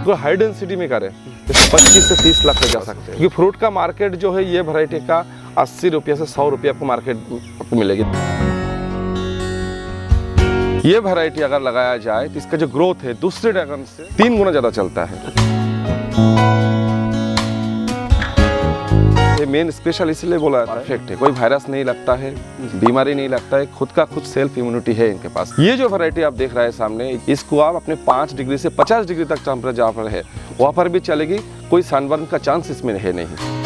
तो high density में करें तो 25 से 30 लाख तक जा सकते हैं, क्योंकि फ्रूट का मार्केट जो है ये वैरायटी का 80 रुपये से 100 रुपये आपको मार्केट आपको मिलेगी। ये वैरायटी अगर लगाया जाए तो इसका जो ग्रोथ है दूसरे ड्रैगन से 3 गुना ज़्यादा चलता है। ये मेन स्पेशल इसलिए बोला जाता है परफेक्ट है, कोई वायरस नहीं लगता है, बीमारी नहीं लगता है, खुद का खुद सेल्फ इम्यूनिटी है इनके पास। ये जो वैरायटी आप देख रहे हैं सामने, इसको आप अपने 5 डिग्री से 50 डिग्री तक टेम्परेचर जहाँ पर है वहाँ पर भी चलेगी, कोई सनबर्न का चांस इसमें है नहीं।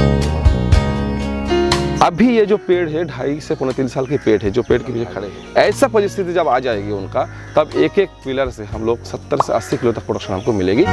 अभी ये जो पेड़ है 2.5 से 3 साल के पेड़ है, जो पेड़ के पीछे खड़े हैं, ऐसा परिस्थिति जब आ जाएगी उनका, तब एक एक पिलर से हम लोग 70 से 80 किलो तक प्रोडक्शन हमको मिलेगी।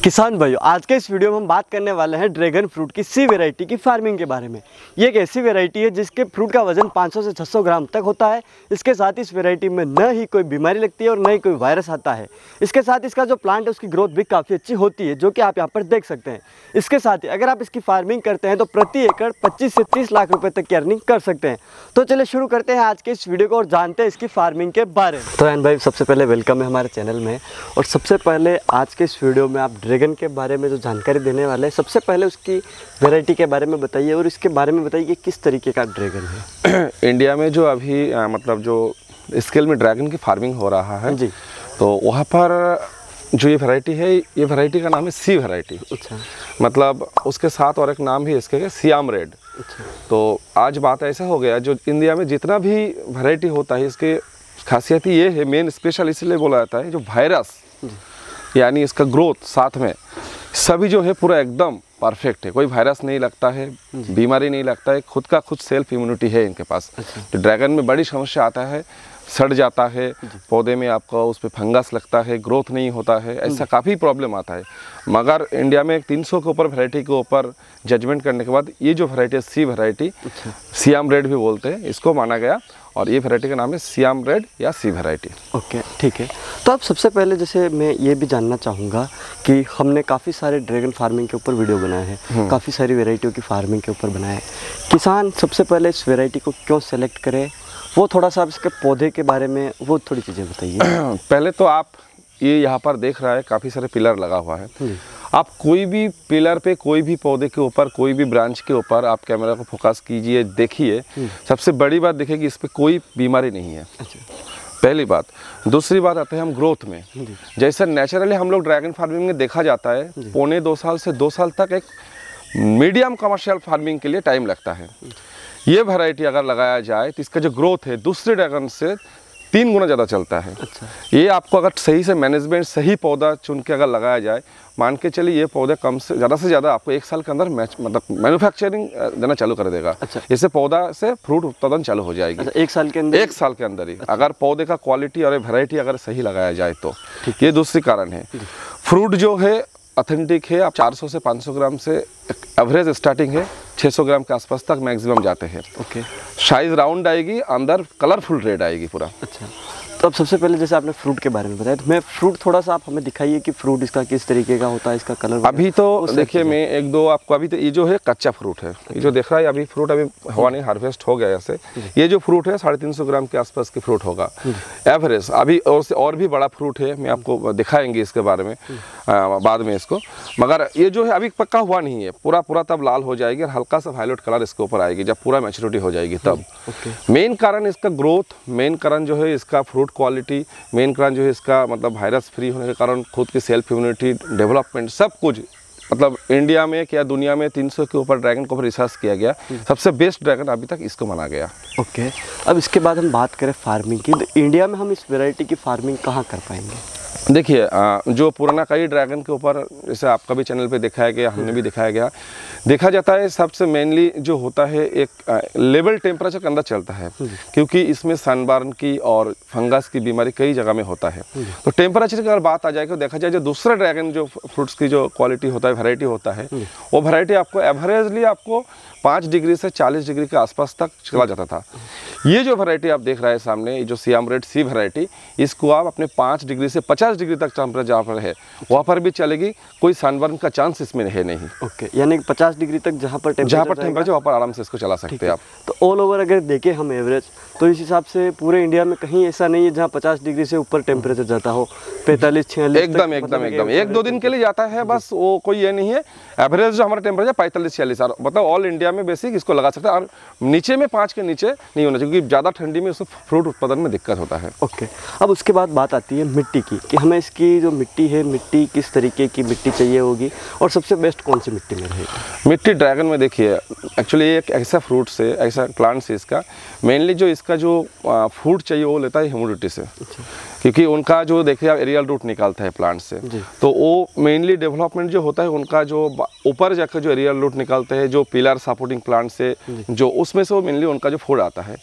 किसान भाइयों, आज के इस वीडियो में हम बात करने वाले हैं ड्रैगन फ्रूट की सी वैरायटी की फार्मिंग के बारे में। ये एक ऐसी वैरायटी है जिसके फ्रूट का वजन 500 से 600 ग्राम तक होता है। इसके साथ इस वैरायटी में न ही कोई बीमारी लगती है और न ही कोई वायरस आता है। इसके साथ इसका जो प्लांट है उसकी ग्रोथ भी काफ़ी अच्छी होती है, जो कि आप यहाँ पर देख सकते हैं। इसके साथ ही अगर आप इसकी फार्मिंग करते हैं तो प्रति एकड़ 25 से 30 लाख रुपये तक की अर्निंग कर सकते हैं। तो चलिए शुरू करते हैं आज के इस वीडियो को और जानते हैं इसकी फार्मिंग के बारे में। तो एन भाई, सबसे पहले वेलकम है हमारे चैनल में। और सबसे पहले आज के इस वीडियो में आप ड्रैगन के बारे में जो जानकारी देने वाले हैं, सबसे पहले उसकी वैरायटी के बारे में बताइए और इसके बारे में बताइए कि किस तरीके का ड्रैगन है। इंडिया में जो अभी मतलब जो स्केल में ड्रैगन की फार्मिंग हो रहा है जी, तो वहाँ पर जो ये वैरायटी है, ये वैरायटी का नाम है सी वैरायटी। अच्छा। मतलब उसके साथ और एक नाम भी इसके है सियाम रेड। अच्छा। तो आज बात ऐसा हो गया, जो इंडिया में जितना भी वैरायटी होता है, इसके खासियत ये है, मेन स्पेशल इसलिए बोला जाता है, जो वायरस यानी इसका ग्रोथ साथ में सभी जो है पूरा एकदम परफेक्ट है, कोई वायरस नहीं लगता है, बीमारी नहीं लगता है, खुद का खुद सेल्फ इम्यूनिटी है इनके पास। तो ड्रैगन में बड़ी समस्या आता है, सड़ जाता है पौधे में, आपका उस पर फंगस लगता है, ग्रोथ नहीं होता है, ऐसा काफ़ी प्रॉब्लम आता है। मगर इंडिया में 300 के ऊपर वैरायटी के ऊपर जजमेंट करने के बाद ये जो वैरायटी है सी वैरायटी, सियाम रेड भी बोलते हैं, इसको माना गया और ये वैरायटी का नाम है सियाम रेड या सी वैरायटी। ओके, ठीक है। तो अब सबसे पहले जैसे मैं ये भी जानना चाहूँगा कि हमने काफ़ी सारे ड्रैगन फार्मिंग के ऊपर वीडियो बनाए हैं, काफ़ी सारी वैरायटियों की फार्मिंग के ऊपर बनाए हैं। किसान सबसे पहले इस वैरायटी को क्यों सेलेक्ट करे, वो थोड़ा सा इसके पौधे के बारे में वो थोड़ी चीज़ें बताइए। पहले तो आप ये यहाँ पर देख रहा है काफ़ी सारे पिलर लगा हुआ है। आप कोई भी पिलर पे, कोई भी पौधे के ऊपर, कोई भी ब्रांच के ऊपर आप कैमरा को फोकस कीजिए, देखिए, सबसे बड़ी बात देखिए कि इस पर कोई बीमारी नहीं है। अच्छा। पहली बात। दूसरी बात आते हैं हम ग्रोथ में। जैसा नेचुरली हम लोग ड्रैगन फार्मिंग में देखा जाता है, 1.25 साल से 2 साल तक एक मीडियम कमर्शियल फार्मिंग के लिए टाइम लगता है। ये वैरायटी अगर लगाया जाए तो इसका जो ग्रोथ है दूसरे ड्रैगन से 3 गुना ज़्यादा चलता है। अच्छा। ये आपको अगर सही से मैनेजमेंट, सही पौधा चुन के अगर लगाया जाए, मान के चलिए ये पौधे कम से ज़्यादा आपको 1 साल के अंदर मतलब मैन्युफैक्चरिंग देना चालू कर देगा। अच्छा। इससे पौधा से फ्रूट उत्पादन चालू हो जाएगी। अच्छा, 1 साल के अंदर? 1 साल के अंदर ही। अच्छा। अगर पौधे का क्वालिटी और वैरायटी अगर सही लगाया जाए तो ये दूसरी कारण है। फ्रूट जो है ऑथेंटिक है, आप 400 से 500 ग्राम से एवरेज स्टार्टिंग है, 600 ग्राम के आसपास तक मैक्सिमम जाते हैं। ओके। साइज राउंड आएगी, अंदर कलरफुल रेड आएगी पूरा। अच्छा। तो अब सबसे पहले जैसे आपने फ्रूट के बारे में बताया, तो मैं फ्रूट थोड़ा सा आप हमें दिखाइए कि फ्रूट इसका किस तरीके का होता है, इसका कलर। अभी तो देखिए, मैं 1-2 आपको, अभी तो ये जो है कच्चा फ्रूट है। ये जो देख रहा है अभी फ्रूट अभी हवा नहीं, हार्वेस्ट हो गया ऐसे। ये जो फ्रूट है 350 ग्राम के आसपास की फ्रूट होगा एवरेज। अभी और भी बड़ा फ्रूट है, मैं आपको दिखाएंगे इसके बारे में बाद में इसको। मगर ये जो है अभी पक्का हुआ नहीं है, पूरा तब लाल हो जाएगी और हल्का सा वायलेट कलर इसके ऊपर आएगी जब पूरा मैच्योरिटी हो जाएगी तब। मेन कारण इसका ग्रोथ, मेन कारण जो है इसका फ्रूट क्वालिटी, मेन कारण जो है इसका मतलब वायरस फ्री होने के कारण खुद की सेल्फ इम्यूनिटी, डेवलपमेंट, सब कुछ। मतलब इंडिया में क्या दुनिया में 300 के ऊपर ड्रैगन के ऊपर रिसर्च किया गया, सबसे बेस्ट ड्रैगन अभी तक इसको माना गया। ओके। अब इसके बाद हम बात करें फार्मिंग की, तो इंडिया में हम इस वैरायटी की फार्मिंग कहाँ कर पाएंगे? देखिए, जो पुराना कई ड्रैगन के ऊपर, जैसे आपका भी चैनल पे दिखाया गया, हमने भी दिखाया गया, देखा जाता है सबसे मेनली जो होता है एक लेवल टेम्परेचर के अंदर चलता है, क्योंकि इसमें सनबर्न की और फंगस की बीमारी कई जगह में होता है। तो टेम्परेचर की अगर बात आ जाए तो देखा जाए जो दूसरा ड्रैगन जो फ्रूट्स की जो क्वालिटी होता है, वैरायटी होता है, वो वैरायटी आपको एवरेजली आपको 5 डिग्री से 40 डिग्री के आसपास तक चला जाता था। ये जो वैरायटी आप देख रहे हैं सामने, ये जो सियाम रेड सी वैरायटी, इसको आप अपने 5 डिग्री से 50 डिग्री तक टेम्परेचर जहाँ पर है वहाँ पर भी चलेगी, कोई सनबर्न का चांस इसमें है नहीं। ओके, यानी 50 डिग्री तक जहाँ पर टेम्परेचर वहाँ पर आराम से इसको चला सकते हैं आप। तो ऑल ओवर अगर देखें हम एवरेज, तो इस हिसाब से पूरे इंडिया में कहीं ऐसा नहीं है जहाँ 50 डिग्री से ऊपर टेम्परेचर जाता हो, 45-46 एकदम 1-2 दिन के लिए जाता है बस, वो कोई ये नहीं है। एवरेज जो हमारा टेम्परेचर 45-46, और मतलब ऑल इंडिया में बेसिक इसको लगा सकते हैं, और नीचे में 5 के नीचे नहीं होना चाहिए, क्योंकि ज़्यादा ठंडी में उसको फ्रूट उत्पादन में दिक्कत होता है। ओके, अब उसके बाद बात आती है मिट्टी की, कि हमें इसकी जो मिट्टी है, मिट्टी किस तरीके की मिट्टी चाहिए होगी, और सबसे बेस्ट कौन सी मिट्टी में रहेगी? मिट्टी ड्रैगन में देखिए, एक्चुअली एक ऐसा फ्रूट से, ऐसा प्लांट से, इसका मेनली जो इसका जो फूड चाहिए वो लेता है ह्यूमिडिटी से। क्योंकि उनका जो देखिए आप एरियल रूट निकालता है प्लांट से, तो वो मेनली डेवलपमेंट जो होता है उनका जो ऊपर जाकर जो एरियल रूट निकालते हैं, जो पिलर सपोर्टिंग प्लांट से, जो उसमें से वो मेनली उनका जो फूड आता है।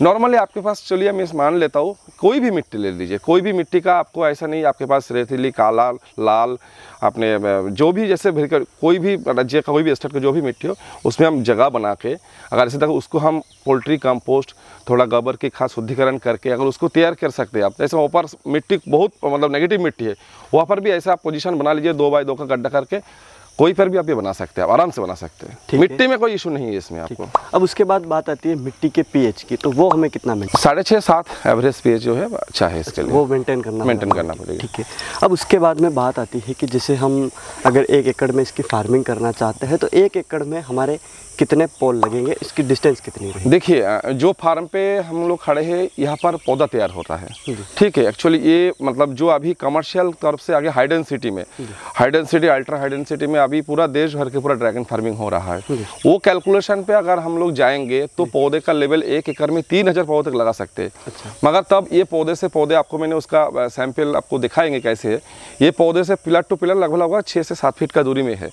नॉर्मली आपके पास, चलिए मैं मान लेता हूँ, कोई भी मिट्टी ले लीजिए, कोई भी मिट्टी का आपको ऐसा नहीं आपके पास रेतीली, काला, लाल, अपने जो भी जैसे कोई भी राज्य का कोई भी स्टेट का जो भी मिट्टी हो, उसमें हम जगह बना के अगर इसी तरह उसको हम पोल्ट्री कंपोस्ट, थोड़ा गोबर की खाद शुद्धिकरण करके अगर उसको तैयार कर सकते हैं आप, जैसे ऊपर मिट्टी बहुत मतलब नेगेटिव मिट्टी है, वहाँ पर भी ऐसा आप पोजीशन बना लीजिए, 2x2 का गड्ढा करके, कोई पर भी आप ये बना सकते हैं, आराम से बना सकते हैं। मिट्टी में कोई इशू नहीं है इसमें आपको। अब उसके बाद बात आती है मिट्टी के पीएच की, तो वो हमें कितना मेंटेन? 6.5-7 एवरेज पीएच जो है अच्छा है इसके लिए, वो मेंटेन करना पड़ेगा। ठीक है। अब उसके बाद में बात आती है कि जैसे हम अगर 1 एकड़ में इसकी फार्मिंग करना चाहते हैं, तो 1 एकड़ में हमारे कितने पोल लगेंगे, इसकी डिस्टेंस कितनी रहेगी? देखिए, जो फार्म पे हम लोग खड़े हैं यहाँ पर पौधा तैयार होता है, ठीक है। एक्चुअली ये मतलब जो अभी कमर्शियल तरफ से आगे हाई डेंसिटी में, high density, ultra high density में अभी पूरा देश भर के पूरा ड्रैगन फार्मिंग हो रहा है। वो कैलकुलेशन पे अगर हम लोग जाएंगे तो पौधे का लेवल 1 एकड़ में 3000 पौधे तक लगा सकते हैं। अच्छा। मगर तब ये पौधे से पौधे, आपको मैंने उसका सैंपल आपको दिखाएंगे कैसे है। ये पौधे से पिलर टू पिलर लगभग 6 से 7 फीट का दूरी में है।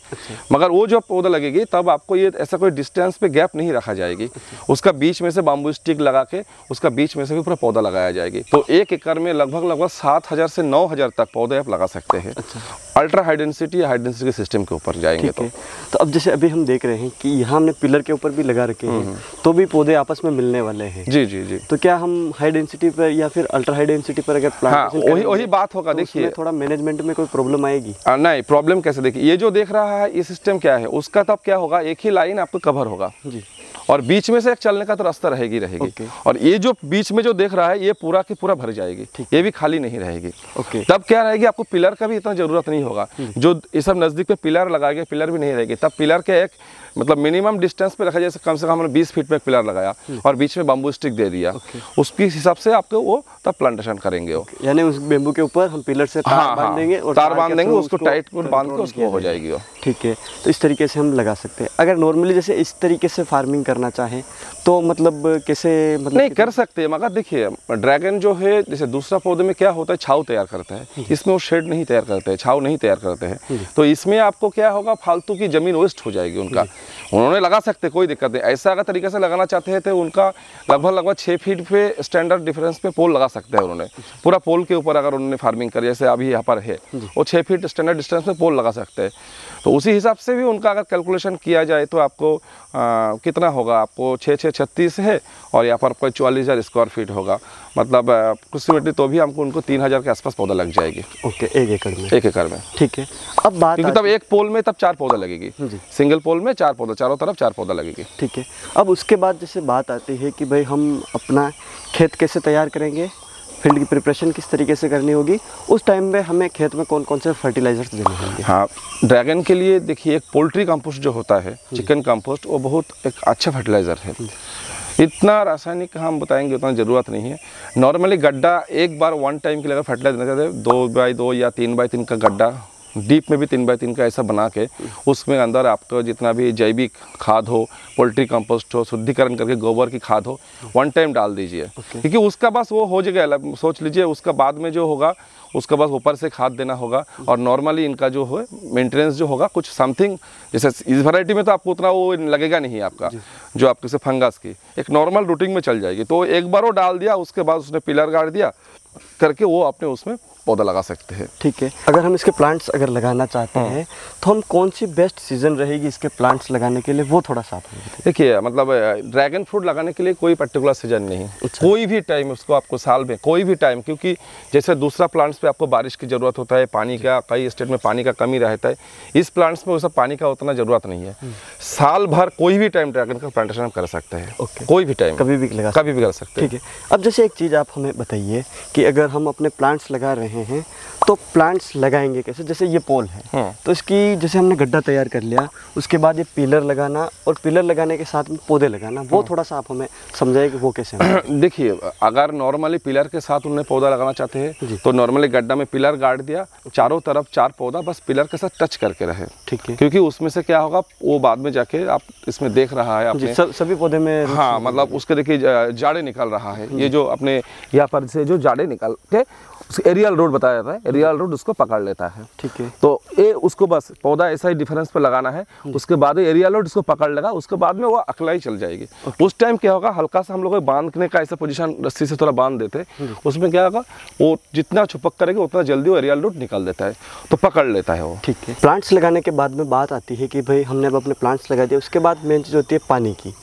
मगर वो जो पौधा लगेगी तब आपको ये ऐसा कोई डिस्टेंस पे गैप नहीं रखा जाएगी, उसका बीच में से बाम्बू स्टिक लगा के उसका बीच में से भी पूरा पौधा लगाया जाएगी। तो 1 एकड़ में लगभग 7000 से 9000 तक पौधे आप लगा सकते हैं। अल्ट्रा हाई डेंसिटी या हाई डेंसिटी के सिस्टम के ऊपर जाएंगे तो अब जैसे अभी हम देख रहे हैं कि यहाँ हमने पिलर के ऊपर भी लगा रखे हैं, तो भी पौधे आपस में मिलने वाले हैं। जी जी जी। तो क्या हम हाई डेंसिटी पर या फिर अल्ट्रा हाई डेंसिटी पर अगर प्लांटेशन वही बात होगा। देखिए, थोड़ा मैनेजमेंट में कोई प्रॉब्लम आएगी? नहीं, प्रॉब्लम कैसे, देखिए ये जो देख रहा है ये सिस्टम क्या है, उसका तब क्या होगा, एक ही लाइन आपको कवर होगा जी, और बीच में से एक चलने का तो रास्ता रहेगी। और ये जो बीच में जो देख रहा है ये पूरा की पूरा भर जाएगी, ये भी खाली नहीं रहेगी। तब क्या रहेगी, आपको पिलर का भी इतना जरूरत नहीं होगा। जो ये सब नजदीक पे पिलर लगाएंगे, पिलर भी नहीं रहेगी। तब पिलर के एक मतलब मिनिमम डिस्टेंस पे रखा, जैसे कम से कम हमने 20 फीट पे एक पिलर लगाया और बीच में बाम्बू स्टिक दे दिया, उसके हिसाब से आपको वो तब प्लांटेशन करेंगे। यानी उस बेम्बू के ऊपर हम पिलर से तार बांध देंगे और तार बांध देंगे, उसको टाइट बांध के उसको हो जाएगी वो। ठीक है, तो इस तरीके से हम लगा सकते हैं। अगर नॉर्मली जैसे इस तरीके से फार्मिंग करना चाहें तो मतलब कैसे, मतलब नहीं कर सकते हैं। मगर देखिए, ड्रैगन जो है, जैसे दूसरा पौधे में क्या होता है, छाव तैयार करता है, इसमें वो शेड नहीं तैयार करते हैं, छाव नहीं तैयार करते हैं। तो इसमें आपको क्या होगा, फालतू की जमीन वेस्ट हो जाएगी उनका। उन्होंने लगा सकते, कोई दिक्कत नहीं। ऐसा अगर तरीके से लगाना चाहते हैं तो उनका लगभग 6 फीट पे स्टैंडर्ड डिफरेंस पे पोल लगा सकते हैं उन्होंने। पूरा पोल के ऊपर अगर उन्होंने फार्मिंग करी, जैसे अभी यहाँ पर है, वो 6 फीट स्टैंडर्ड डिस्टेंस में पोल लगा सकते हैं। तो उसी हिसाब से भी उनका अगर कैलकुलेशन किया जाए तो आपको कितना होगा, आपको 6-6-36 है और यहाँ पर आपको 44,000 स्क्वायर फीट होगा, मतलब अप्रोक्सीमेटली तो भी हमको उनको 3000 के आसपास पौधा लग जाएगी। ओके, 1 एकड़ में? 1 एकड़ में, ठीक है। अब बात, क्योंकि तब एक पोल में तब 4 पौधा लगेगी, सिंगल पोल में 4 पौधा, चारों तरफ 4 पौधा लगेगी। ठीक है। अब उसके बाद जैसे बात आती है कि भाई हम अपना खेत कैसे तैयार करेंगे, फील्ड की प्रिपरेशन किस तरीके से करनी होगी, उस टाइम में हमें खेत में कौन कौन से फर्टिलाइजर्स देने होंगे? हाँ, ड्रैगन के लिए देखिए, एक पोल्ट्री कंपोस्ट जो होता है, चिकन कंपोस्ट, वो बहुत एक अच्छा फर्टिलाइज़र है। इतना रासायनिक हम बताएंगे उतना ज़रूरत नहीं है। नॉर्मली गड्ढा एक बार वन टाइम के लिए अगर फर्टिलाइजर देना चाहते हैं, 2x2 या 3x3 का गड्ढा, डीप में भी 3x3 का ऐसा बना के उसमें अंदर आपको जितना भी जैविक खाद हो, पोल्ट्री कंपोस्ट हो, शुद्धिकरण करके गोबर की खाद हो, वन टाइम डाल दीजिए। क्योंकि उसका बस वो हो जाएगा, सोच लीजिए उसका बाद में जो होगा उसके बाद ऊपर से खाद देना होगा। और नॉर्मली इनका जो है मेंटेनेंस जो होगा कुछ समथिंग, जैसे इस वैरायटी में तो आपको उतना वो लगेगा नहीं आपका, जो आपके से फंगस की एक नॉर्मल रूटीन में चल जाएगी। तो एक बार वो डाल दिया, उसके बाद उसने पिलर गाड़ दिया करके वो अपने उसमें पौधा लगा सकते हैं। ठीक है। अगर हम इसके प्लांट्स अगर लगाना चाहते हैं तो हम कौन सी बेस्ट सीजन रहेगी इसके प्लांट्स लगाने के लिए, वो थोड़ा सा आप बताइए। देखिए मतलब ड्रैगन फ्रूट लगाने के लिए कोई पर्टिकुलर सीजन नहीं, कोई भी टाइम उसको आपको साल में कोई भी टाइम, क्योंकि जैसे दूसरा प्लांट्स पे आपको बारिश की ज़रूरत होता है, पानी का कई स्टेट में पानी का कमी रहता है, इस प्लांट्स में वैसा पानी का उतना ज़रूरत नहीं है। साल भर कोई भी टाइम ड्रैगन का प्लांटेशन हम कर सकते हैं। कोई भी टाइम कभी भी कर सकते हैं। ठीक है। अब जैसे एक चीज़ आप हमें बताइए कि अगर हम अपने प्लांट्स लगा रहे हैं तो प्लांट्स लगाएंगे कैसे? जैसे ये पोल है तो इसकी जैसे हमने गड्ढा तैयार कर लिया, उसके बाद ये पिलर लगाना और पिलर लगाने के साथ में पौधे लगाना, वो थोड़ा सा आप हमें समझाइए कि वो कैसे देखिए अगर नॉर्मली पिलर के साथ उन्हें पौधा लगाना चाहते हैं तो नॉर्मली गड्ढा में पिलर गाड़ दिया, चारों तरफ 4 पौधा बस पिलर के साथ टच करके रहे। ठीक है। क्योंकि उसमें से क्या होगा वो बाद में जाके आप इसमें देख रहा है अपने सभी पौधे में, हाँ मतलब उसके देखिए जाड़े निकल रहा है, ये जो अपने यहाँ पर से जो जाड़े निकल के एरियल रूट बताया जाता है, एरियल रूट उसको पकड़ लेता है। ठीक है। तो ये उसको बस पौधा ऐसा ही डिफरेंस पे लगाना है, उसके बाद एरियल रूट उसको पकड़ लेगा, उसके बाद में वो अकलाई चल जाएगी। उस टाइम क्या होगा, हल्का सा हम लोग बांधने का ऐसा पोजीशन रस्सी से थोड़ा बांध देते, उसमें क्या होगा वो जितना छुपक करेगा उतना जल्दी वो एरियल रूट निकल देता है, तो पकड़ लेता है वो। ठीक है। प्लांट्स लगाने के बाद में बात आती है कि भाई हमने अब अपने प्लांट्स लगा दिए, उसके बाद मेन चीज़ होती है पानी की।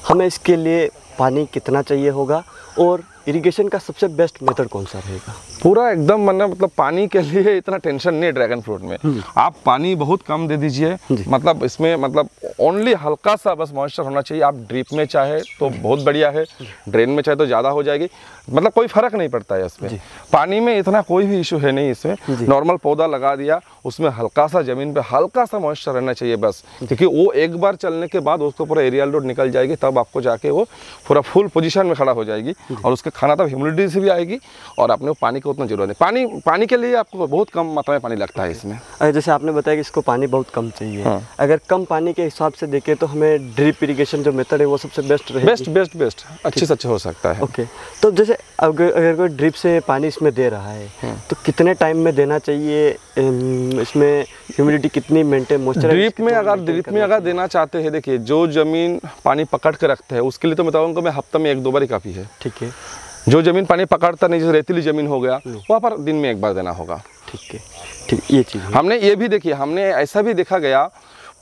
हमें इसके लिए पानी कितना चाहिए होगा और इरिगेशन का सबसे बेस्ट मेथड कौन सा रहेगा? पूरा एकदम मतलब पानी के लिए इतना टेंशन नहीं है ड्रैगन फ्रूट में। आप पानी बहुत कम दे दीजिए, मतलब इसमें मतलब ओनली हल्का सा बस मॉइस्चर होना चाहिए। आप ड्रिप में चाहे तो बहुत बढ़िया है, ड्रेन में चाहे तो ज़्यादा हो जाएगी, मतलब कोई फर्क नहीं पड़ता है इसमें। पानी में इतना कोई भी इशू है नहीं इसमें। नॉर्मल पौधा लगा दिया, उसमें हल्का सा ज़मीन पे हल्का सा मॉइस्चर रहना चाहिए बस, क्योंकि वो एक बार चलने के बाद उसको पूरा एरियल लोड निकल जाएगी, तब आपको जाके वो पूरा फुल पोजीशन में खड़ा हो जाएगी और उसके खाना तब ह्यूमिडिटी से भी आएगी और आपने पानी की उतना जरूरत नहीं। पानी के लिए आपको बहुत कम मात्रा में पानी लगता है इसमें। जैसे आपने बताया कि इसको पानी बहुत कम चाहिए, अगर कम पानी के हिसाब से देखें तो हमें ड्रिप इरिगेशन जो मेथड है वो सबसे बेस्ट रहेगी। बेस्ट अच्छे से अच्छा हो सकता है। ओके। तो जैसे अगर कोई ड्रिप से पानी इसमें दे रहा है तो कितने टाइम में देना चाहिए? इसमें ह्यूमिडिटी कितनी मेंटेन, मॉइस्चर ड्रिप में अगर देना चाहते हैं, देखिए जो जमीन पानी पकड़ के रखते हैं उसके लिए तो बताऊंगा मैं हफ्ते में 1-2 बार ही काफ़ी है। ठीक है। जो जमीन पानी पकड़ता नहीं, जैसे रेतीली जमीन हो गया, वहाँ पर दिन में 1 बार देना होगा। ठीक है। ठीक, ये चीज़ हमने ये भी देखी, हमने ऐसा भी देखा गया,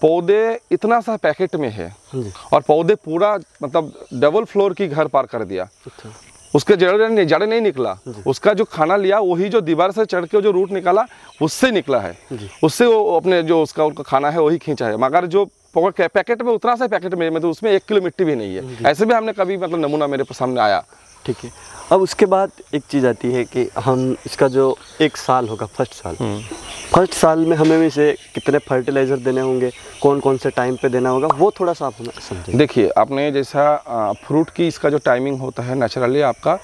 पौधे इतना सा पैकेट में है और पौधे पूरा मतलब डबल फ्लोर की घर पार कर दिया। अच्छा। उसके जड़ नहीं निकला, उसका जो खाना लिया वही जो दीवार से चढ़ के जो रूट निकाला उससे निकला है, उससे वो अपने जो उसका खाना है वही खींचा है। मगर जो पैकेट में उतना सा पैकेट में मतलब उसमें 1 किलो मिट्टी भी नहीं है। ऐसे भी हमने कभी मतलब नमूना मेरे सामने आया। ठीक है। अब उसके बाद एक चीज़ आती है कि हम इसका जो 1 साल होगा, फर्स्ट साल में हमें इसे कितने फर्टिलाइज़र देने होंगे, कौन कौन से टाइम पे देना होगा, वो थोड़ा सा आप हमें समझें। देखिए आपने जैसा फ्रूट की इसका जो टाइमिंग होता है नेचुरली आपका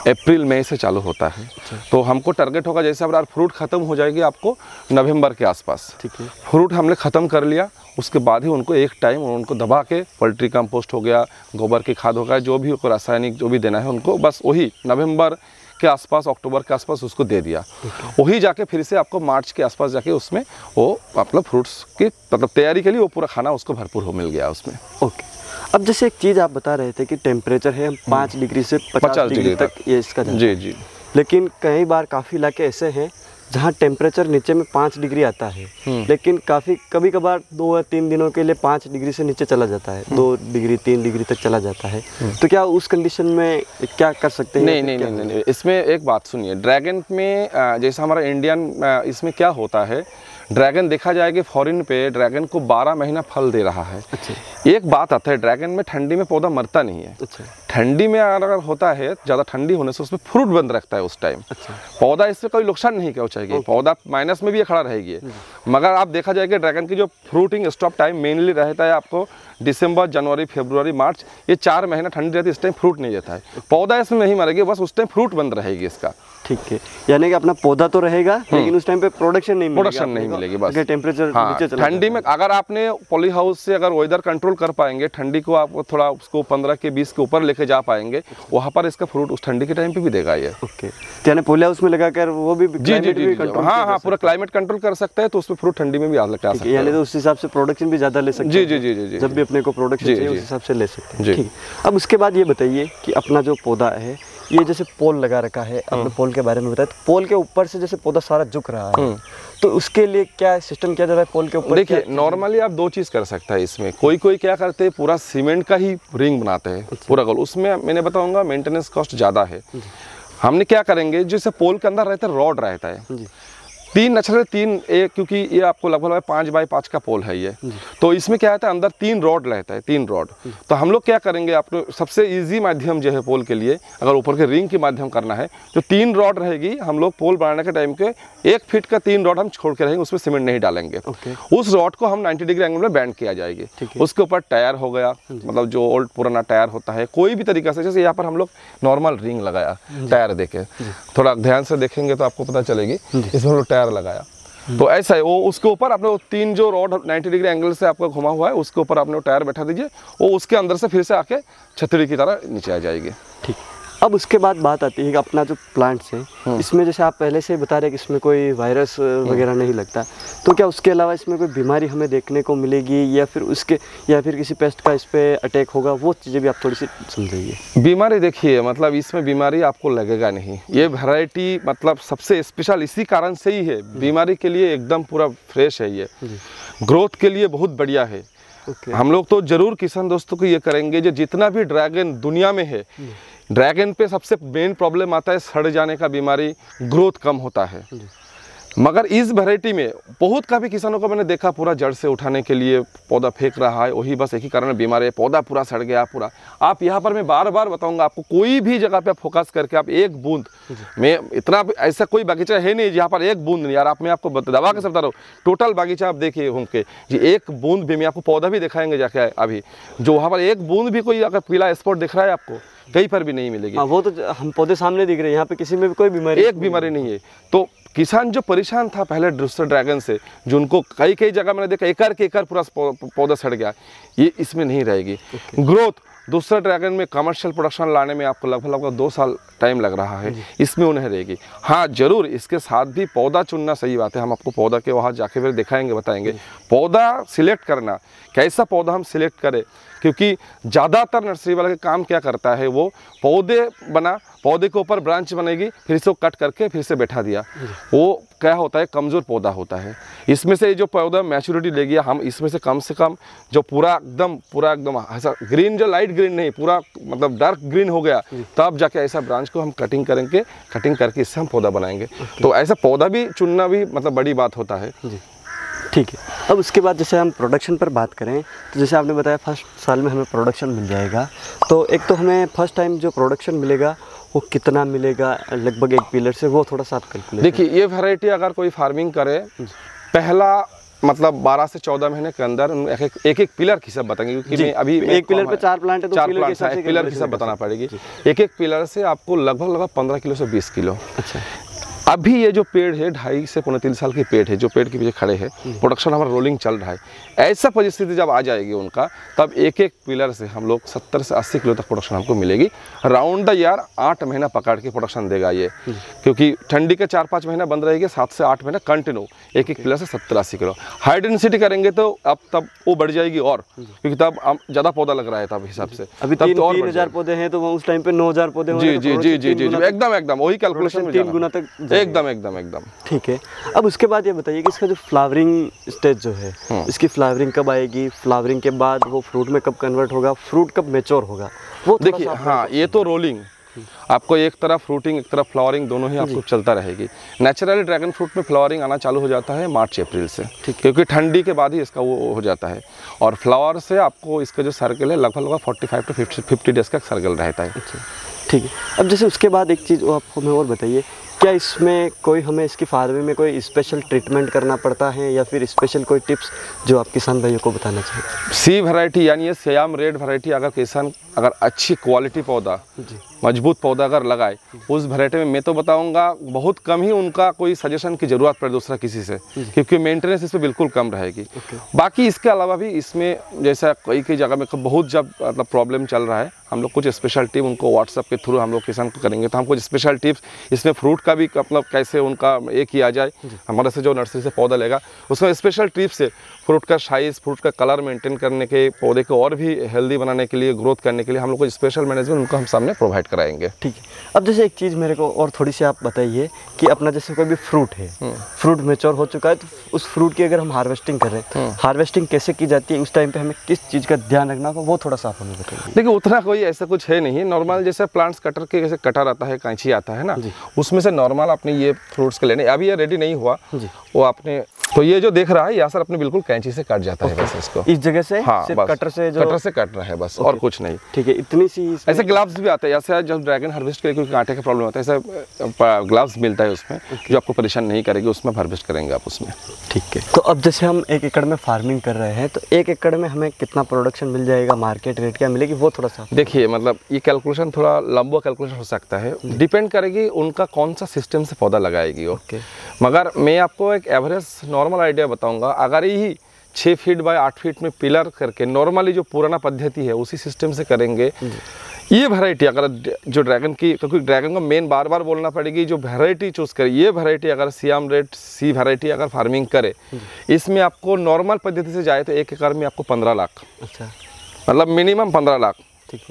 अप्रैल मई से चालू होता है। तो हमको टारगेट होगा जैसे अब फ्रूट ख़त्म हो जाएगी आपको नवंबर के आसपास। ठीक है। फ्रूट हमने ख़त्म कर लिया, उसके बाद ही उनको एक टाइम उनको दबा के पोल्ट्री कंपोस्ट हो गया, गोबर की खाद हो गया, जो भी रासायनिक जो भी देना है उनको बस वही नवंबर के आसपास, अक्टूबर के आसपास उसको दे दिया। वही जाके फिर से आपको मार्च के आसपास जाके उसमें वो मतलब फ्रूट्स की मतलब तैयारी के लिए वो पूरा खाना उसको भरपूर हो मिल गया उसमें। ओके। अब जैसे एक चीज़ आप बता रहे थे कि टेम्परेचर है 5 डिग्री से 50 डिग्री तक ये इसका जी। लेकिन कई बार काफ़ी इलाके ऐसे हैं जहाँ टेम्परेचर नीचे में 5 डिग्री आता है, लेकिन कभी कभार 2 या 3 दिनों के लिए 5 डिग्री से नीचे चला जाता है, 2 डिग्री 3 डिग्री तक चला जाता है। तो क्या उस कंडीशन में क्या कर सकते हैं? नहीं, इसमें एक बात सुनिए, ड्रैगन में जैसा हमारा इंडियन इसमें क्या होता है, ड्रैगन देखा जाए कि फॉरेन पे ड्रैगन को 12 महीना फल दे रहा है। अच्छा। एक बात आता है, ड्रैगन में ठंडी में पौधा मरता नहीं है। अच्छा। ठंडी में अगर होता है, ज़्यादा ठंडी होने से उसमें फ्रूट बंद रखता है उस टाइम। अच्छा। पौधा इससे कोई नुकसान नहीं पहुंचाएगी, पौधा माइनस में भी खड़ा रहेगी। मगर आप देखा जाए कि ड्रैगन की जो फ्रूटिंग स्टॉप टाइम मेनली रहता है आपको दिसंबर, जनवरी, फरवरी, मार्च, ये 4 महीना ठंडी रहती है, इस टाइम फ्रूट नहीं देता है। पौधा इसमें नहीं मरेगी, बस उस टाइम फ्रूट बंद रहेगी इसका। ठीक है। यानी कि अपना पौधा तो रहेगा लेकिन उस टाइम पे प्रोडक्शन नहीं मिलेगी बस। टेम्परेचर नीचे चला ठंडी में अगर आपने पॉली हाउस से अगर वेदर कंट्रोल कर पाएंगे, ठंडी को आप थोड़ा उसको 15 के 20 के ऊपर लेके लेके जा पाएंगे, वहाँ पर इसका फ्रूट उस ठंडी के टाइम पे भी देगा ये। ओके, तो यानी पोलिया उसमें लगाकर वो भी क्लाइमेट भी कंट्रोल, हाँ, पूरा क्लाइमेट कंट्रोल कर सकता है, तो उसमें फ्रूट ठंडी में भी आ सकता है, यानी तो उस हिसाब से प्रोडक्शन भी ज़्यादा ले सकते हैं। जी, जब भी अपने को प्रोडक्शन चाहिए उस हिसाब से ले सकते हैं। ठीक, अब उसके बाद ये बताइए कि अपना जो पौधा है, ये जैसे पोल लगा रखा है, आपने पोल के बारे में बताया, तो पोल के ऊपर से जैसे पौधा सारा झुक रहा है, तो उसके लिए क्या सिस्टम किया जाता है पोल के ऊपर? देखिए, नॉर्मली आप 2 चीज़ कर सकता है इसमें। कोई क्या करते हैं, पूरा सीमेंट का ही रिंग बनाते हैं पूरा गोल, उसमें मैंने बताऊंगा मेंटेनेंस कॉस्ट ज़्यादा है। हमने क्या करेंगे, जैसे पोल के अंदर रहता है रॉड रहता है, 3 नेचुरल 3 क्योंकि ये आपको लगभग 5 बाई 5 का पोल है ये, तो इसमें क्या रहता है, अंदर 3 रॉड रहता है, 3 रॉड। तो हम लोग क्या करेंगे, आपको सबसे इजी माध्यम जो है पोल के लिए, अगर ऊपर के रिंग के माध्यम करना है, तो 3 रॉड रहेगी। हम लोग पोल बनाने के टाइम के 1 फीट का 3 रॉड हम छोड़ के रहेंगे, उसमें सीमेंट नहीं डालेंगे। उस रॉड को हम 90 डिग्री एंगल में बैंड किया जाएगी। उसके ऊपर टायर हो गया, मतलब जो ओल्ड पुराना टायर होता है, कोई भी तरीका से, जैसे यहाँ पर हम लोग नॉर्मल रिंग लगाया टायर देके, थोड़ा ध्यान से देखेंगे तो आपको पता चलेगी, इसमें हम लोग टायर लगाया, तो ऐसा है वो। उसके ऊपर आपने वो 3 जो रॉड 90 डिग्री एंगल से आपका घुमा हुआ है, उसके ऊपर आपने वो टायर बैठा दीजिए, वो उसके अंदर से फिर से आके छतरी की तरह नीचे आ जाएगी। ठीक, अब उसके बाद बात आती है कि अपना जो प्लांट्स है, इसमें जैसे आप पहले से बता रहे हैं कि इसमें कोई वायरस वगैरह नहीं लगता, तो क्या उसके अलावा इसमें कोई बीमारी हमें देखने को मिलेगी, या फिर किसी पेस्ट का इस पे अटैक होगा, वो चीज़ें भी आप थोड़ी सी समझाइए। बीमारी देखिए, मतलब इसमें बीमारी आपको लगेगा नहीं। ये वैरायटी मतलब सबसे स्पेशल इसी कारण से ही है, बीमारी के लिए एकदम पूरा फ्रेश है ये, ग्रोथ के लिए बहुत बढ़िया है। हम लोग तो जरूर किसान दोस्तों को ये करेंगे, जो जितना भी ड्रैगन दुनिया में है, ड्रैगन पे सबसे मेन प्रॉब्लम आता है सड़ जाने का बीमारी, ग्रोथ कम होता है। मगर इस वैरायटी में बहुत काफ़ी किसानों को मैंने देखा, पूरा जड़ से उठाने के लिए पौधा फेंक रहा है, वही बस एक ही कारण बीमार है, पौधा पूरा सड़ गया पूरा। आप यहाँ पर मैं बार बार बताऊंगा आपको, कोई भी जगह पे आप फोकस करके आप 1 बूंद में, इतना ऐसा कोई बागीचा है नहीं जहाँ पर 1 बूंद नहीं, यार आप, मैं आपको दबा के सब बता रहा हूँ, टोटल बागीचा आप देखिए घूम के जी, 1 बूंद भी, मैं आपको पौधा भी दिखाएंगे जाके अभी, जो वहाँ पर 1 बूंद भी कोई अगर पीला स्पॉट दिख रहा है आपको, कहीं पर भी नहीं मिलेगी। वो तो हम पौधे सामने दिख रहे हैं, यहाँ पे किसी में भी कोई बीमारी, एक बीमारी नहीं है। तो किसान जो परेशान था पहले दूसरे ड्रैगन से, जो उनको कई जगह मैंने देखा एकड़ पूरा पौधा सड़ गया, ये इसमें नहीं रहेगी। ग्रोथ दूसरा ड्रैगन में कमर्शियल प्रोडक्शन लाने में आपको लगभग 2 साल टाइम लग रहा है, इसमें उन्हें रहेगी। हाँ जरूर इसके साथ भी पौधा चुनना सही बात है, हम आपको पौधा के वहाँ जाके फिर दिखाएंगे, बताएंगे पौधा सिलेक्ट करना, कैसा पौधा हम सिलेक्ट करें, क्योंकि ज़्यादातर नर्सरी वाला का काम क्या करता है, वो पौधे बना, पौधे के ऊपर ब्रांच बनेगी, फिर इसको कट करके फिर से बैठा दिया, वो क्या होता है, कमज़ोर पौधा होता है। इसमें से जो पौधा मैच्योरिटी ले गया, हम इसमें से कम जो पूरा एकदम ऐसा ग्रीन, जो लाइट ग्रीन नहीं, पूरा मतलब डार्क ग्रीन हो गया, तब जाके ऐसा ब्रांच को हम कटिंग करके इससे हम पौधा बनाएंगे। तो ऐसा पौधा भी चुनना भी मतलब बड़ी बात होता है। ठीक है, अब उसके बाद जैसे हम प्रोडक्शन पर बात करें, तो जैसे आपने बताया फर्स्ट साल में हमें प्रोडक्शन मिल जाएगा, तो एक तो हमें फर्स्ट टाइम जो प्रोडक्शन मिलेगा वो कितना मिलेगा लगभग 1 पिलर से, वो थोड़ा सा आप कैलकुलेट। देखिए ये वैरायटी अगर कोई फार्मिंग करे, पहला मतलब 12 से 14 महीने के अंदर एक पिलर की सब बताएंगे, क्योंकि मैं अभी 1 पिलर पे 4 प्लांट है, तो 4 प्लांट है, 1 पिलर की सब बताना पड़ेगी। एक पिलर से आपको लगभग 15 किलो से 20 किलो। अच्छा, अभी ये जो पेड़ है 2.5 से पौने 3 साल के पेड़ है, जो पेड़ के पीछे खड़े हैं, प्रोडक्शन हमारा रोलिंग चल रहा है। ऐसा परिस्थिति जब आ जाएगी उनका, तब एक पिलर से हम लोग 70 से 80 किलो तक प्रोडक्शन हमको मिलेगी। राउंड द ईयर 8 महीना पकड़ के प्रोडक्शन देगा ये, क्योंकि ठंडी के 4-5 महीना बंद रहेगी, 7 से 8 महीना कंटिन्यू एक पिलर से 70-80 किलो। हाई डेंसिटी करेंगे तो अब तब वो बढ़ जाएगी, और क्योंकि तब ज़्यादा पौधा लग रहा है तब हिसाब से। अभी 3000 पौधे हैं, तो उस टाइम पे 9000 पौधे जी, एकदम वही कैलकुलेशन 3 गुना तक एकदम। ठीक है, अब उसके बाद ये बताइए कि इसका जो फ्लावरिंग स्टेज जो है, इसकी फ्लावरिंग कब आएगी, फ्लावरिंग के बाद वो फ्रूट में कब कन्वर्ट होगा, फ्रूट कब मैच्योर होगा, वो देखिए। हाँ, ये तो रोलिंग आपको एक तरफ फ्रूटिंग एक तरफ फ्लावरिंग दोनों ही आपको चलता रहेगी। नेचुरली ड्रैगन फ्रूट में फ्लावरिंग आना चालू हो जाता है मार्च अप्रैल से, क्योंकि ठंडी के बाद ही इसका वो हो जाता है, और फ्लावर से आपको इसका जो सर्कल है लगभग 45 to 50 डेज का सर्कल रहता है। ठीक है, अब जैसे उसके बाद एक चीज़ आपको मैं और बताइए क्या इसमें कोई हमें इसकी फार्मिंग में कोई स्पेशल ट्रीटमेंट करना पड़ता है या फिर स्पेशल कोई टिप्स जो आप किसान भाइयों को बताना चाहिए? सी वैरायटी यानी ये सियाम रेड वैरायटी अगर किसान अगर अच्छी क्वालिटी पौधा मजबूत पौधा अगर लगाए उस वैरायटी में मैं तो बताऊंगा बहुत कम ही उनका कोई सजेशन की ज़रूरत पड़े दूसरा किसी से, क्योंकि मेंटेनेंस इसमें बिल्कुल कम रहेगी। बाकी इसके अलावा भी इसमें जैसा कई जगह में बहुत जब मतलब प्रॉब्लम चल रहा है, हम लोग कुछ स्पेशल टिप उनको व्हाट्सएप के थ्रू हम लोग किसान को करेंगे, तो हम कुछ स्पेशल टिप्स इसमें फ्रूट का भी मतलब कैसे उनका ये किया जाए, हमारे से जो नर्सरी से पौधा लेगा उसमें स्पेशल टिप्स से फ्रूट का साइज़ फ्रूट का कलर मेंटेन करने के, पौधे को और भी हेल्दी बनाने के लिए, ग्रोथ करने के लिए हम लोग को स्पेशल मैनेजमेंट उनको हम सामने प्रोवाइड कराएंगे। ठीक है। अब जैसे एक चीज़ मेरे को और थोड़ी सी आप बताइए कि अपना जैसे कोई भी फ्रूट है, फ्रूट मैच्योर हो चुका है, तो उस फ्रूट की अगर हम हार्वेस्टिंग कर रहे हैं, हार्वेस्टिंग कैसे की जाती है, उस टाइम पे हमें किस चीज़ का ध्यान रखना होगा, वो थोड़ा सा आप हमें बताइए। देखिए उतना कोई ऐसा कुछ है नहीं, नॉर्मल जैसे प्लांट्स कटर के जैसे कटर आता है, कैंची आता है ना, उसमें से नॉर्मल अपने ये फ्रूट्स के लेने, अभी ये रेडी नहीं हुआ वो आपने, तो ये जो देख रहा है यहाँ सर अपने बिल्कुल कैंची से काट जाता है बस इसको, इस जगह से हाँ, सिर्फ कटर से कट रहा है बस, और कुछ नहीं। ठीक है, इतनी सी ऐसे ग्लव्स भी आते हैं, जैसे जब ड्रैगन हार्वेस्ट के लिए कोई कांटे का प्रॉब्लम होता है, ऐसा ग्लव्स मिलता है उसमें जो आपको परेशान नहीं करेगी, उसमें हार्वेस्ट करेंगे आप उसमें। ठीक है। तो अब जैसे हम 1 एकड़ में फार्मिंग कर रहे हैं, तो 1 एकड़ में हमें कितना प्रोडक्शन मिल जाएगा, मार्केट रेट क्या मिलेगी, वो थोड़ा सा देखिए। मतलब ये कैलकुलेशन थोड़ा लंबा कैलकुलेशन हो सकता है, डिपेंड करेगी उनका कौन सा सिस्टम से पौधा लगाएगी वो। मगर मैं आपको एक एवरेज नॉर्मल आइडिया बताऊंगा, अगर यही 6 फीट बाय 8 फीट में पिलर करके नॉर्मली जो पुराना पद्धति है उसी सिस्टम से करेंगे, ये वैरायटी अगर जो ड्रैगन की, क्योंकि ड्रैगन को मेन बार बार बोलना पड़ेगी, जो वैरायटी चूज करे, ये वैरायटी अगर सियाम रेड सी वैरायटी अगर फार्मिंग करे, इसमें आपको नॉर्मल पद्धति से जाए तो 1 एकड़ में आपको 15 लाख, अच्छा, मतलब मिनिमम 15 लाख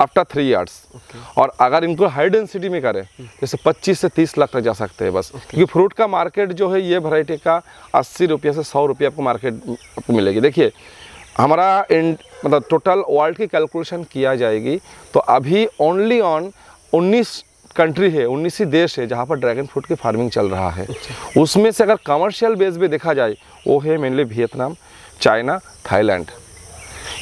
आफ्टर 3 ईयर्स। और अगर इनको हाई डेंसिटी में करें जैसे 25 से 30 लाख तक जा सकते हैं बस, क्योंकि फ्रूट का मार्केट जो है ये वैरायटी का 80 रुपये से 100 रुपये आपको मार्केट आपको मिलेगी। देखिए हमारा मतलब टोटल वर्ल्ड की कैलकुलेशन किया जाएगी तो अभी ओनली ऑन 19 कंट्री है, 19 ही देश है जहाँ पर ड्रैगन फ्रूट की फार्मिंग चल रहा है। उसमें से अगर कमर्शियल बेस पे देखा जाए वो है मेनली वियतनाम, चाइना, थाईलैंड।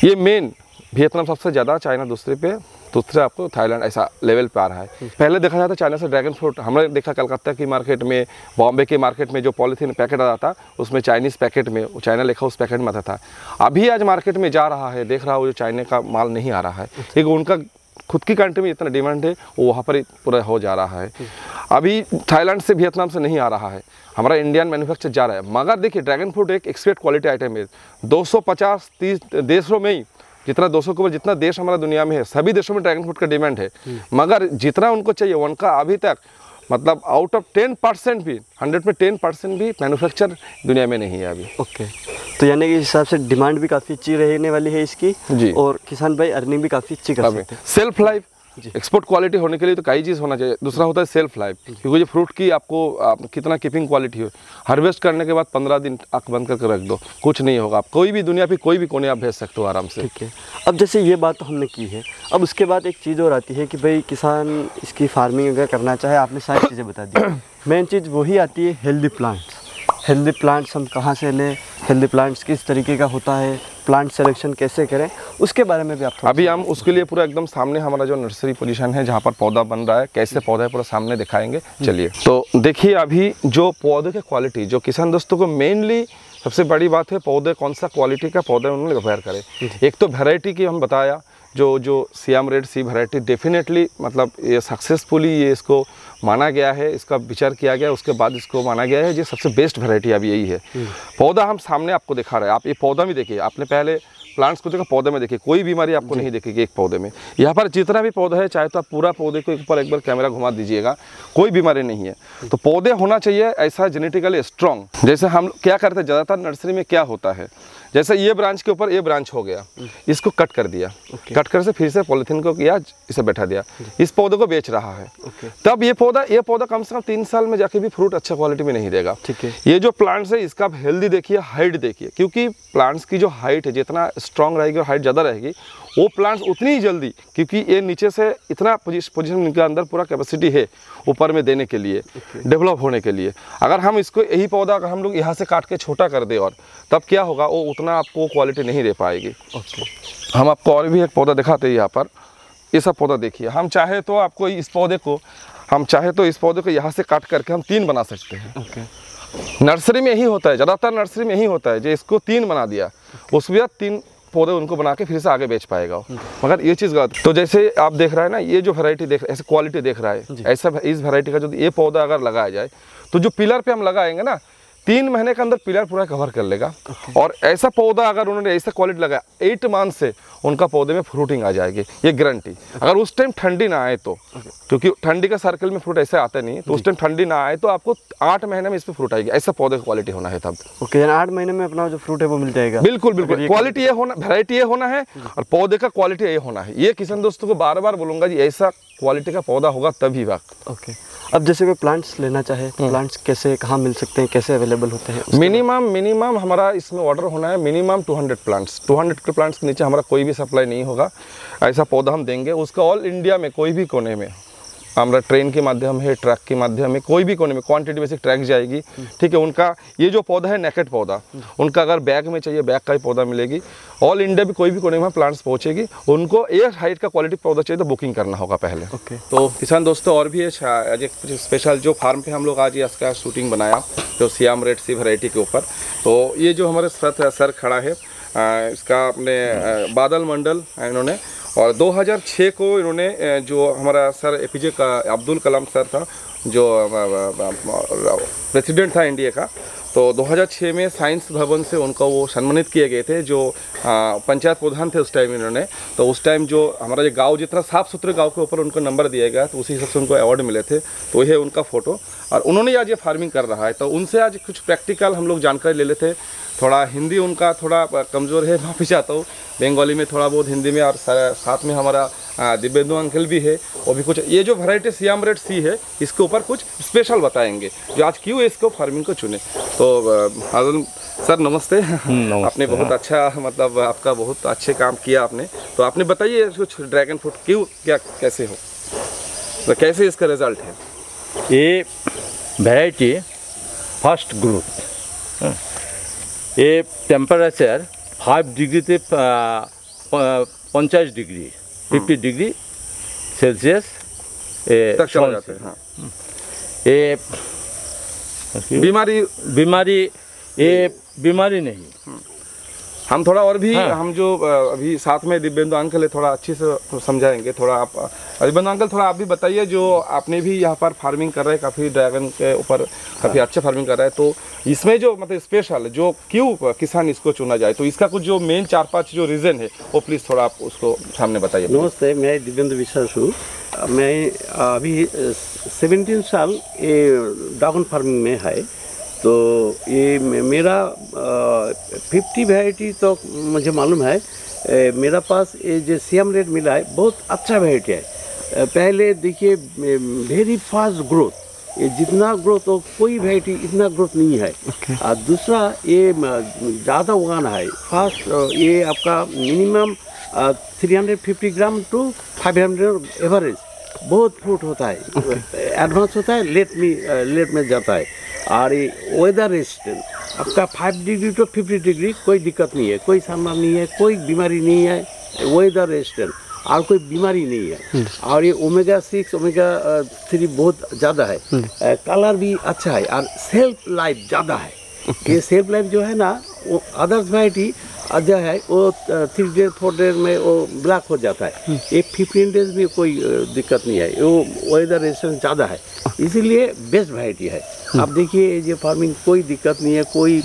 ये मेन वियतनाम सबसे ज़्यादा, चाइना दूसरे आपको थाईलैंड ऐसा लेवल पे आ रहा है। पहले देखा जाता चाइना से ड्रैगन फ्रूट, हमने देखा कलकत्ता की मार्केट में, बॉम्बे के मार्केट में जो पॉलीथीन पैकेट आता था उसमें चाइनीज़ पैकेट में चाइना लिखा उस पैकेट में आता था। अभी आज मार्केट में जा रहा है, देख रहा हो जो चाइना का माल नहीं आ रहा है, क्योंकि उनका खुद की कंट्री में इतना डिमांड है वो वहाँ पर पूरा हो जा रहा है। अभी थाईलैंड से वियतनाम से नहीं आ रहा है, हमारा इंडियन मैन्युफैक्चर जा रहा है। मगर देखिए ड्रैगन फ्रूट एक एक्सपेक्ट क्वालिटी आइटम है, 250-30 देशों में ही, जितना 200 के ऊपर जितना देश हमारा दुनिया में है सभी देशों में ड्रैगन फ्रूट का डिमांड है। मगर जितना उनको चाहिए उनका अभी तक मतलब आउट ऑफ 10% भी, 100 में 10% भी मैन्युफैक्चर दुनिया में नहीं है अभी। ओके, तो यानी कि इस हिसाब से डिमांड भी काफ़ी अच्छी रहने वाली है इसकी जी, और किसान भाई अर्निंग भी काफ़ी अच्छी कर सकते हैं। सेल्फ लाइफ एक्सपोर्ट क्वालिटी होने के लिए तो कई चीज़ होना चाहिए। दूसरा होता है सेल्फ लाइफ, क्योंकि ये फ्रूट की आपको कितना कीपिंग क्वालिटी हो, हार्वेस्ट करने के बाद 15 दिन आँख बंद करके रख दो, कुछ नहीं होगा। आप कोई भी दुनिया पे कोई भी कोने आप भेज सकते हो आराम से। ठीक है, अब जैसे ये बात तो हमने की है, अब उसके बाद एक चीज़ और आती है कि भाई किसान इसकी फार्मिंग अगर करना चाहे, आपने सारी चीज़ें बता दी, मेन चीज़ वही आती है हेल्दी प्लांट्स। हेल्दी प्लांट्स हम कहाँ से लें, हेल्दी प्लांट्स किस तरीके का होता है, प्लांट सिलेक्शन कैसे करें, उसके बारे में भी आप अभी हम उसके लिए पूरा एकदम सामने हमारा जो नर्सरी पोजीशन है जहाँ पर पौधा बन रहा है, कैसे पौधा है पूरा सामने दिखाएंगे। चलिए तो देखिए अभी जो पौधे की क्वालिटी, जो किसान दोस्तों को मेनली सबसे बड़ी बात है पौधे कौन सा क्वालिटी का पौधा उन्होंने प्रिपेयर करें। एक तो वैरायटी की हम बताया, जो सियाम रेड सी वैरायटी डेफिनेटली मतलब ये सक्सेसफुली ये इसको माना गया है, इसका विचार किया गया, उसके बाद इसको माना गया है ये सबसे बेस्ट वैरायटी अभी यही है। पौधा हम सामने आपको दिखा रहे हैं, आप ये पौधा भी देखिए, आपने पहले प्लांट्स को देखा, पौधे में देखिए कोई बीमारी आपको नहीं दिखेगी एक पौधे में। यहाँ पर जितना भी पौधा है, चाहे तो आप पूरा पौधे के ऊपर एक बार कैमरा घुमा दीजिएगा, कोई बीमारी नहीं है। तो पौधे होना चाहिए ऐसा जेनेटिकली स्ट्रॉन्ग। जैसे हम क्या करते हैं ज़्यादातर नर्सरी में क्या होता है, जैसे ये ब्रांच के ऊपर ये ब्रांच हो गया, इसको कट कर दिया, कट कर से फिर से पॉलीथीन को किया, इसे बैठा दिया, इस पौधे को बेच रहा है। तब ये पौधा कम से कम 3 साल में जाके भी फ्रूट अच्छा क्वालिटी में नहीं देगा। ठीक है, ये जो प्लांट्स है इसका आप हेल्दी देखिए, हाइट देखिए, क्योंकि प्लांट्स की जो हाइट है जितना स्ट्रॉन्ग रहेगी और हाइट ज़्यादा रहेगी वो प्लांट्स उतनी ही जल्दी, क्योंकि ये नीचे से इतना पोजीशन इनके अंदर पूरा कैपेसिटी है ऊपर में देने के लिए, डेवलप होने के लिए। अगर हम इसको यही पौधा अगर हम लोग यहाँ से काट के छोटा कर दे और तब क्या होगा, वो उतना आपको क्वालिटी नहीं दे पाएगी। हम आपको और भी एक पौधा दिखाते हैं यहाँ पर, ये सब पौधा देखिए, हम चाहे तो आपको इस पौधे को यहाँ से काट करके हम 3 बना सकते हैं। नर्सरी में यही होता है, ज़्यादातर नर्सरी में यही होता है, जो इसको 3 बना दिया उसके बाद 3 पौधे उनको बना के फिर से आगे बेच पाएगा वो। मगर ये चीज़ गलत। तो जैसे आप देख रहे हैं ना, ये जो वैरायटी देख, ऐसे क्वालिटी देख रहा है, ऐसा इस वैरायटी का जो ये पौधा अगर लगाया जाए तो जो पिलर पे हम लगाएंगे ना, 3 महीने के अंदर पिलर पूरा कवर कर लेगा। और ऐसा पौधा अगर उन्होंने ऐसा क्वालिटी लगाया, 8 मंथ से उनका पौधे में फ्रूटिंग आ जाएगी, ये गारंटी। अगर उस टाइम ठंडी ना आए तो, क्योंकि ठंडी का सर्कल में फ्रूट ऐसे आता नहीं, तो उस टाइम ठंडी ना आए तो आपको 8 महीने में इस पर फ्रूट आएगी। ऐसा पौधे की क्वालिटी होना है तब। ओके, 8 महीने में अपना जो फ्रूट है वो मिल जाएगा। बिल्कुल बिल्कुल, क्वालिटी ये होना, वैरायटी ये होना है और पौधे का क्वालिटी ये होना है। ये किसान दोस्तों को बार बार बोलूंगा जी, ऐसा क्वालिटी का पौधा होगा तभी वक्त। ओके, अब जैसे कोई प्लांट्स लेना चाहे, प्लांट्स कैसे, कहाँ मिल सकते हैं, कैसे अवेलेबल होते हैं? मिनिमम हमारा इसमें ऑर्डर होना है मिनिमम 200 प्लांट्स। 200 के प्लांट्स के नीचे हमारा कोई भी सप्लाई नहीं होगा। ऐसा पौधा हम देंगे, उसका ऑल इंडिया में कोई भी कोने में हमारा ट्रेन के माध्यम है, ट्रक के माध्यम में, कोई भी कोने में क्वांटिटी बेसिक ट्रक जाएगी। ठीक है, उनका ये जो पौधा है नेकेट पौधा, उनका अगर बैग में चाहिए बैग का ही पौधा मिलेगी। ऑल इंडिया भी कोई भी कोने में प्लांट्स पहुंचेगी। उनको एक हाइट का क्वालिटी पौधा चाहिए तो बुकिंग करना होगा पहले। ओके, तो किसान दोस्तों, और भी है स्पेशल जो फार्म पे हम लोग आज इसका शूटिंग बनाया, जो सियाम रेड सी वैरायटी के ऊपर। तो ये जो हमारे सर खड़ा है, इसका अपने बादल मंडल इन्होंने, और 2006 को इन्होंने जो हमारा सर APJ का अब्दुल कलाम सर था, जो प्रेसिडेंट था इंडिया का, तो 2006 में साइंस भवन से उनको वो सम्मानित किए गए थे, जो पंचायत प्रधान थे उस टाइम इन्होंने। तो उस टाइम जो हमारा जो गांव जितना साफ़ सुथरे गांव के ऊपर उनको नंबर दिया गया, तो उसी हिसाब से उनको अवार्ड मिले थे। तो ये उनका फ़ोटो, और उन्होंने आज ये फार्मिंग कर रहा है। तो उनसे आज कुछ प्रैक्टिकल हम लोग जानकारी ले लेते। थोड़ा हिंदी उनका थोड़ा कमज़ोर है, माफ़ी चाहता हूँ, बंगाली में थोड़ा बहुत, हिंदी में, और साथ में हमारा दिव्येंदु अंकल भी है, वो भी कुछ ये जो वैरायटी सियाम रेड सी है इसके ऊपर कुछ स्पेशल बताएंगे, जो आज क्यों इसको फार्मिंग को चुने। तो सर नमस्ते। आपने बहुत अच्छा, मतलब आपका बहुत अच्छे काम किया आपने। तो आपने बताइए कुछ ड्रैगन फ्रूट क्यों, क्या कैसे हो, तो कैसे इसका रिजल्ट है? ये वैरायटी फास्ट ग्रोथ, ये टेम्परेचर 5 डिग्री से 50 डिग्री 50 डिग्री सेल्सियस तक चला जाता है। हाँ। ये बीमारी नहीं। हम थोड़ा और भी, हाँ। हम जो अभी साथ में दिव्येंदु अंकल है, थोड़ा अच्छे से समझाएंगे। थोड़ा आप दिव्येंदु अंकल, थोड़ा आप भी बताइए, जो आपने भी यहाँ पर फार्मिंग कर रहे हैं, काफ़ी ड्रैगन के ऊपर काफ़ी अच्छा फार्मिंग कर रहा है, तो इसमें जो मतलब स्पेशल जो क्यों किसान इसको चुना जाए, तो इसका कुछ जो मेन 4-5 जो रीज़न है वो प्लीज़ थोड़ा आप उसको सामने बताइए। नमस्ते, मैं दिव्येंदु विश्वास हूँ। मैं अभी 17 साल ये ड्रैगन फार्मिंग में है। तो ये मेरा 50 वैरायटी तो मुझे मालूम है। मेरा पास ये जो सियाम रेड मिला है, बहुत अच्छा वैरायटी है। पहले देखिए, वेरी फास्ट ग्रोथ, ये जितना ग्रोथ हो कोई वैरायटी इतना ग्रोथ नहीं है। और दूसरा, ये ज़्यादा उगाना है फास्ट। ये आपका मिनिमम 350 ग्राम टू 500 एवरेज, बहुत फ्रूट होता है। एडवांस होता है, लेट में जाता है। और ये वेदर रेजिस्टेंट, आपका 5 डिग्री टू 50 डिग्री कोई दिक्कत नहीं है, कोई सामान नहीं है, कोई बीमारी नहीं है। वेदर रेजिस्टेंट और कोई बीमारी नहीं है। और ये ओमेगा 6 ओमेगा 3 बहुत ज़्यादा है। कलर भी अच्छा है और सेल्फ लाइफ ज़्यादा है। ये सेल्फ लाइफ जो है ना, वो अदर्स वैरायटी जो है वो 3 डेज 4 डेज में वो ब्लैक हो जाता है। ये 15 डेज में कोई दिक्कत नहीं है, वो वेदर रेजिस्टेंस ज़्यादा है, इसीलिए बेस्ट वैरायटी है। आप देखिए, ये फार्मिंग कोई दिक्कत नहीं है, कोई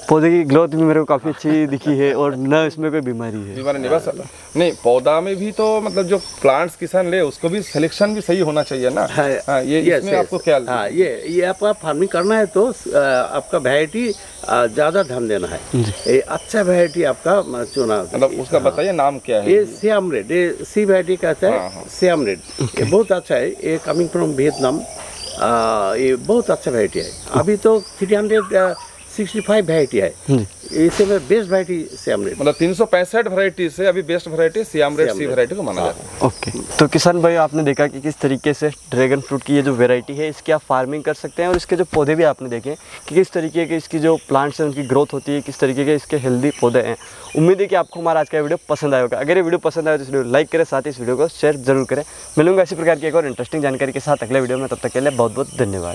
पौधे की ग्रोथ भी मेरे को काफ़ी अच्छी दिखी है, और न इसमें कोई बीमारी है। बीमारी नहीं, बस नहीं, पौधा में भी तो मतलब जो प्लांट्स किसान ले उसको भी सिलेक्शन भी सही होना चाहिए ना। हाँ, ये इसमें आपको क्या, हाँ, ये आपका फार्मिंग करना है तो आपका वैरायटी ज़्यादा ध्यान देना है। ये अच्छा वैरायटी आपका चुना, मतलब उसका बताइए नाम क्या है? ये सियाम रेड, ये सी वैरायटी कहता है, सियाम रेड। ये बहुत अच्छा है, ये कमिंग फ्रॉम वियतनाम। ये बहुत अच्छा वैरायटी है। अभी तो 300 365 वैरायटी है, इससे में बेस्ट वैरायटी सियाम रेड। मतलब 365 वैरायटी से अभी बेस्ट वैरायटी सियाम रेड सी वैरायटी को माना जाता है। ओके, तो किसान भाई आपने देखा कि किस तरीके से ड्रैगन फ्रूट की ये जो वैरायटी है इसकी आप फार्मिंग कर सकते हैं, और इसके जो पौधे भी आपने देखे कि किस तरीके के इसकी जो प्लांट्स हैं उनकी ग्रोथ होती है, किस तरीके के इसके हेल्दी पौधे हैं। उम्मीद है कि आपको हमारा आज का वीडियो पसंद आया होगा। अगर ये वीडियो पसंद आए तो इस वीडियो को लाइक करें, साथ ही इस वीडियो को शेयर जरूर करें। मिलूंगा इसी प्रकार की एक और इंटरेस्टिंग जानकारी के साथ अगले वीडियो में, तब तक के लिए बहुत बहुत धन्यवाद।